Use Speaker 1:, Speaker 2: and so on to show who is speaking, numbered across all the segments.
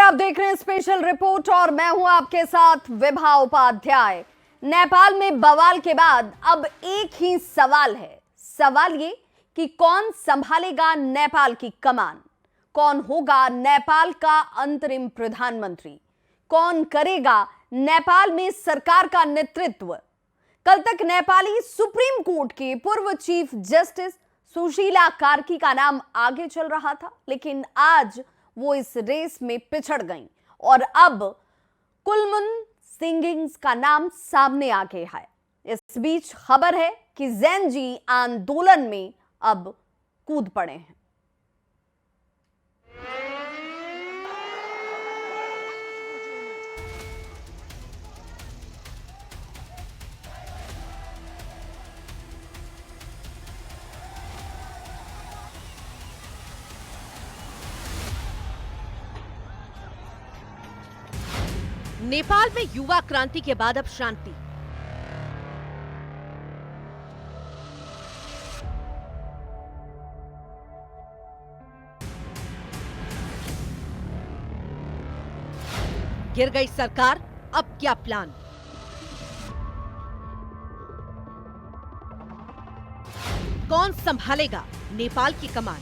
Speaker 1: आप देख रहे हैं स्पेशल रिपोर्ट और मैं हूं आपके साथ विभा उपाध्याय। नेपाल में बवाल के बाद अब एक ही सवाल है। सवाल ये कि कौन संभालेगा नेपाल की कमान, कौन होगा नेपाल का अंतरिम प्रधानमंत्री, कौन करेगा नेपाल में सरकार का नेतृत्व। कल तक नेपाली सुप्रीम कोर्ट के पूर्व चीफ जस्टिस सुशीला कार्की का नाम आगे चल रहा था, लेकिन आज वो इस रेस में पिछड़ गईं और अब कुलमन सिंगिंग्स का नाम सामने आ गया है। इस बीच खबर है कि ज़ेनजी आंदोलन में अब कूद पड़े हैं।
Speaker 2: नेपाल में युवा क्रांति के बाद अब शांति। गिर गई सरकार, अब क्या प्लान? कौन संभालेगा नेपाल की कमान?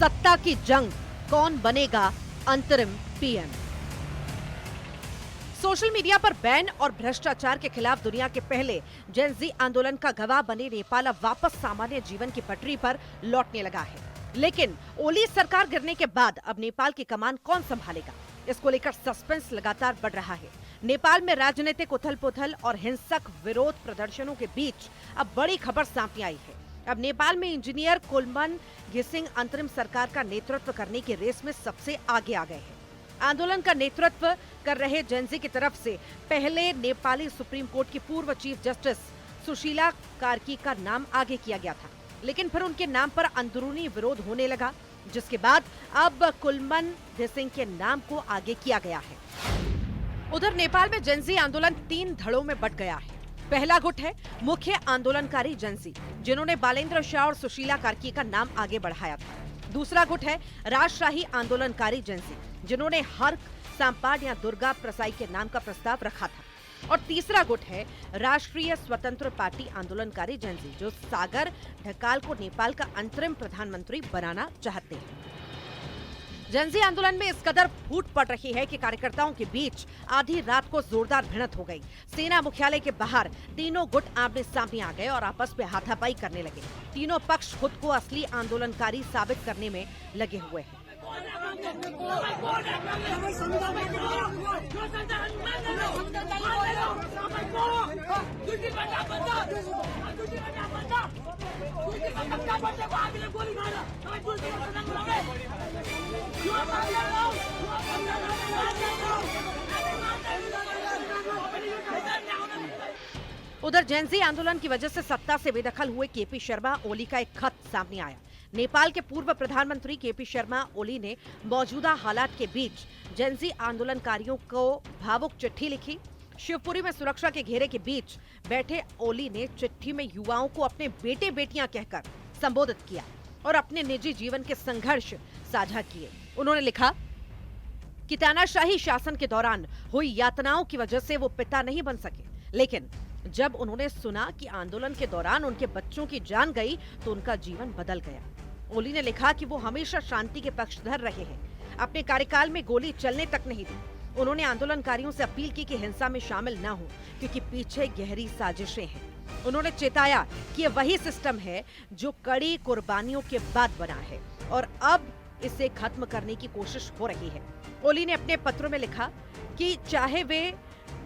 Speaker 2: सत्ता की जंग, कौन बनेगा अंतरिम पीएम? सोशल मीडिया पर बैन और भ्रष्टाचार के खिलाफ दुनिया के पहले जेनजी आंदोलन का गवाह बने नेपाल अब वापस सामान्य जीवन की पटरी पर लौटने लगा है। लेकिन ओली सरकार गिरने के बाद अब नेपाल की कमान कौन संभालेगा, इसको लेकर सस्पेंस लगातार बढ़ रहा है। नेपाल में राजनीतिक उथल-पुथल और हिंसक विरोध प्रदर्शनों के बीच अब बड़ी खबर सामने आई है। अब नेपाल में इंजीनियर कुलमन घिसिंग अंतरिम सरकार का नेतृत्व करने की रेस में सबसे आगे आ गए हैं। आंदोलन का नेतृत्व कर रहे जेनजी की तरफ से पहले नेपाली सुप्रीम कोर्ट की पूर्व चीफ जस्टिस सुशीला कार्की का नाम आगे किया गया था, लेकिन फिर उनके नाम पर अंदरूनी विरोध होने लगा, जिसके बाद अब कुलमन घिसिंग के नाम को आगे किया गया है। उधर नेपाल में जेनजी आंदोलन 3 धड़ों में बंट गया है। पहला गुट है मुख्य आंदोलनकारी जेनजी, जिन्होंने बालेंद्र शाह और सुशीला कार्की का नाम आगे बढ़ाया था। दूसरा गुट है राजशाही आंदोलनकारी जेनजी, जिन्होंने हर्क सांपाड या दुर्गा प्रसाई के नाम का प्रस्ताव रखा था। और तीसरा गुट है राष्ट्रीय स्वतंत्र पार्टी आंदोलनकारी जेनजी, जो सागर ढकाल को नेपाल का अंतरिम प्रधानमंत्री बनाना चाहते हैं। जेनजी आंदोलन में इस कदर फूट पड़ रही है कि कार्यकर्ताओं के बीच आधी रात को जोरदार भिड़ंत हो गई। सेना मुख्यालय के बाहर तीनों गुट आमने सामने आ गए और आपस में हाथापाई करने लगे। तीनों पक्ष खुद को असली आंदोलनकारी साबित करने में लगे हुए हैं। उधर जेनजी आंदोलन की वजह से सत्ता से बेदखल हुए केपी शर्मा ओली का एक खत सामने आया। नेपाल के पूर्व प्रधानमंत्री केपी शर्मा ओली ने मौजूदा हालात के बीच जेनजी आंदोलनकारियों को भावुक चिट्ठी लिखी। शिवपुरी में सुरक्षा के घेरे के बीच बैठे ओली ने चिट्ठी में युवाओं को अपने बेटे बेटियां कहकर संबोधित किया और अपने निजी जीवन के संघर्ष साझा किए। उन्होंने लिखा कि तानाशाही शासन के दौरान हुई यातनाओं की वजह से वो पिता नहीं बन सके, लेकिन जब उन्होंने सुना कि आंदोलन के दौरान उनके बच्चों की जान गई तो उनका जीवन बदल गया। ओली ने लिखा कि वो हमेशा शांति के पक्षधर रहे हैं, अपने कार्यकाल में गोली चलने तक नहीं दी। उन्होंने आंदोलनकारियों से अपील की कि हिंसा में शामिल न हो, क्योंकि पीछे गहरी साजिशें हैं। उन्होंने चेताया कि ये वही सिस्टम है जो कड़ी कुर्बानियों के बाद बना है और अब इसे खत्म करने की कोशिश हो रही है। ओली ने अपने पत्रों में लिखा कि चाहे वे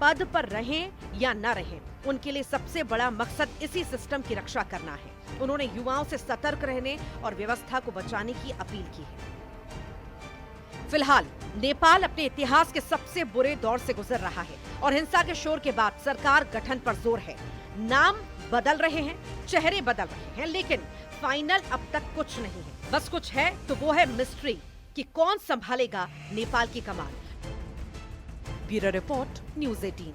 Speaker 2: पद पर रहें या न रहें, उनके लिए सबसे बड़ा मकसद इसी सिस्टम की रक्षा करना है। उन्होंने युवाओं से सतर्क रहने और व्यवस्था को बचाने की अपील की है। फिलहाल नेपाल अपने इतिहास के सबसे बुरे दौर से गुजर रहा है और हिंसा के शोर के बाद सरकार गठन पर जोर है। नाम बदल रहे हैं, चेहरे बदल रहे हैं, लेकिन फाइनल अब तक कुछ नहीं है। बस कुछ है तो वो है मिस्ट्री कि कौन संभालेगा नेपाल की कमान। Bureau report, news 18।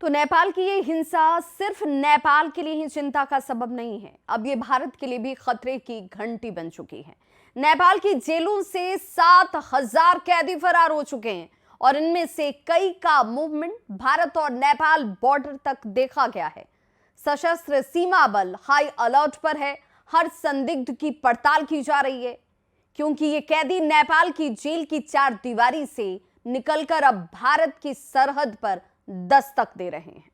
Speaker 1: तो नेपाल की ये हिंसा सिर्फ नेपाल के लिए ही चिंता का सबब नहीं है, अब ये भारत के लिए भी खतरे की घंटी बन चुकी है। नेपाल की जेलों से 7,000 कैदी फरार हो चुके हैं और इनमें से कई का मूवमेंट भारत और नेपाल बॉर्डर तक देखा गया है। सशस्त्र सीमा बल हाई अलर्ट पर है, हर संदिग्ध की पड़ताल की जा रही है, क्योंकि ये कैदी नेपाल की जेल की चार दीवारी से निकलकर अब भारत की सरहद पर दस्तक दे रहे हैं।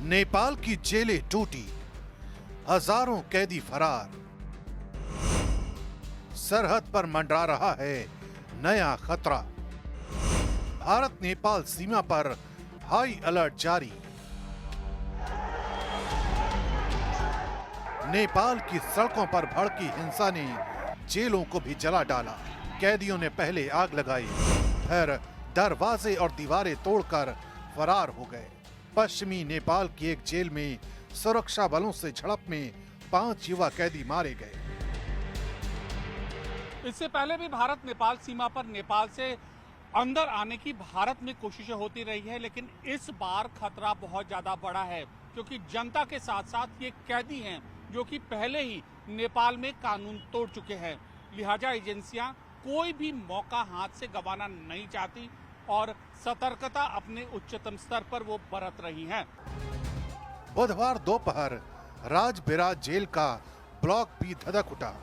Speaker 3: नेपाल की जेलें टूटी, हजारों कैदी फरार, सरहद पर मंडरा रहा है नया खतरा। भारत नेपाल सीमा पर हाई अलर्ट जारी। नेपाल की सड़कों पर भड़की हिंसा ने जेलों को भी जला डाला। कैदियों ने पहले आग लगाई, फिर दरवाजे और दीवारें तोड़कर फरार हो गए। पश्चिमी नेपाल की एक जेल में सुरक्षा बलों से झड़प में 5 युवा कैदी मारे गए।
Speaker 4: इससे पहले भी भारत नेपाल सीमा पर नेपाल से अंदर आने की भारत में कोशिशें होती रही है, लेकिन इस बार खतरा बहुत ज्यादा बड़ा है, क्योंकि जनता के साथ साथ ये कैदी हैं जो कि पहले ही नेपाल में कानून तोड़ चुके हैं। लिहाजा एजेंसियां कोई भी मौका हाथ से गंवाना नहीं चाहती और सतर्कता अपने उच्चतम स्तर पर वो बरत रही हैं।
Speaker 3: बुधवार दोपहर राजबिराज जेल का ब्लॉक भी धधक उठा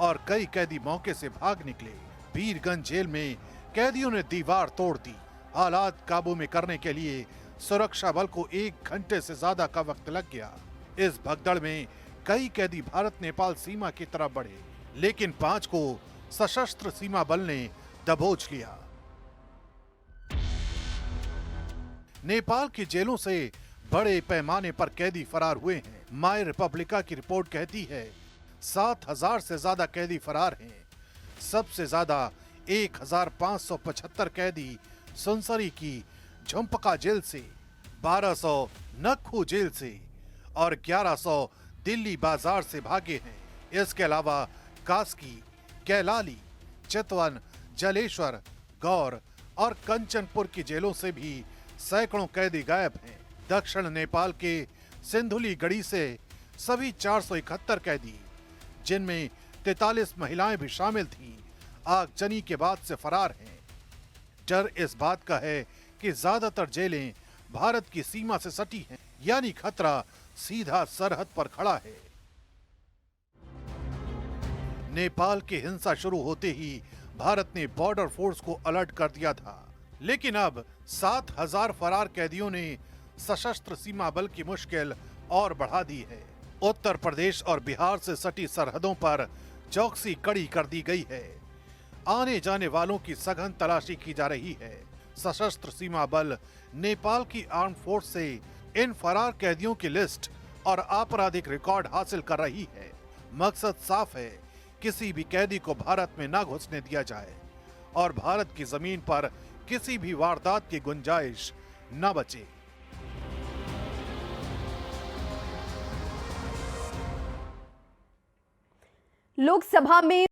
Speaker 3: और कई कैदी मौके से भाग निकले। वीरगंज जेल में कैदियों ने दीवार तोड़ दी। हालात काबू में करने के लिए सुरक्षा बल को 1 घंटे से ज्यादा का वक्त लग गया। इस भगदड़ में कई कैदी भारत नेपाल सीमा की तरफ बढ़े, लेकिन 5 को सशस्त्र सीमा बल ने दबोच लिया। नेपाल की जेलों से बड़े पैमाने पर कैदी फरार हुए हैं। माई रिपब्लिका की रिपोर्ट कहती है 7,000 से ज्यादा कैदी फरार हैं। सबसे ज्यादा 1,575 कैदी सुनसरी की झुंपका जेल से, 1200 नक्खू जेल से और 1100 दिल्ली बाजार से भागे हैं। इसके अलावा कास्की, कैलाली, चितवन, जलेश्वर, गौर और कंचनपुर की जेलों से भी सैकड़ों कैदी गायब हैं। दक्षिण नेपाल के सिंधुली गढ़ी से सभी 471 कैदी, जिनमें 43 महिलाएं भी शामिल थीं, आगजनी के बाद से फरार हैं। डर इस बात का है कि ज्यादातर जेलें भारत की सीमा से सटी हैं, यानी खतरा सीधा सरहद पर खड़ा है। नेपाल की हिंसा शुरू होते ही भारत ने बॉर्डर फोर्स को अलर्ट कर दिया था, लेकिन अब 7,000 फरार कैदियों ने सशस्त्र सीमा बल की मुश्किल और बढ़ा दी है। उत्तर प्रदेश और बिहार से सटी सरहदों पर चौकसी कड़ी कर दी गई है। आने जाने वालों की सघन तलाशी की जा रही है। सशस्त्र सीमा बल नेपाल की आर्म फोर्स से इन फरार कैदियों की लिस्ट और आपराधिक रिकॉर्ड हासिल कर रही है। मकसद साफ है, किसी भी कैदी को भारत में न घुसने दिया जाए और भारत की जमीन पर किसी भी वारदात की गुंजाइश न बचे।
Speaker 1: लोकसभा में